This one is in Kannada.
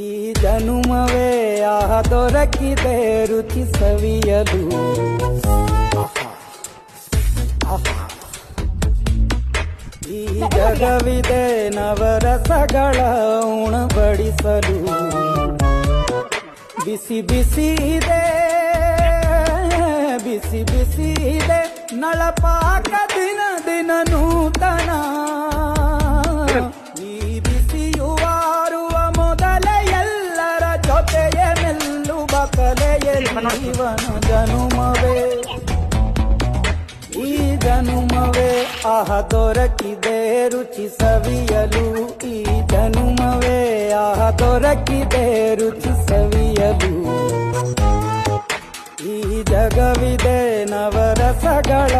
ಈ ಜನುಮವೇ ಆಹ ದೊರಕಿದೆ ರುಚಿ ಸವಿಯಲು. ಈ ಜಗವಿದೆ ನವರಸಗಳ ಉಣಬಡಿಸಲು. ಬಿಸಿ ಬಿಸಿ ಇದೆ ಬಿಸಿ ಬಿಸಿ ಇದೆ ನಳಪಾಕ ದಿನ ದಿನ ನೂತನ. ಈ ಬಿಸಿಯುವಾರುವ ಮೊದಲೇ ಎಲ್ಲರ ಜೊತೆಯೇ ಮೆಲ್ಲುವ ಕಲೆಯ ಜೀವನ ಜನುಮವೇ. ಈ ಜನುಮವೇ ಆಹ ದೊರಕಿದೆ ರುಚಿ ಸವಿಯಲು. ಈ ಜನುಮವೇ ಆಹ ದೊರಕಿದೆ ರುಚಿ ಸವಿಯಲು. ಈ ಜಗವಿದೆ ನವರಸಗಳ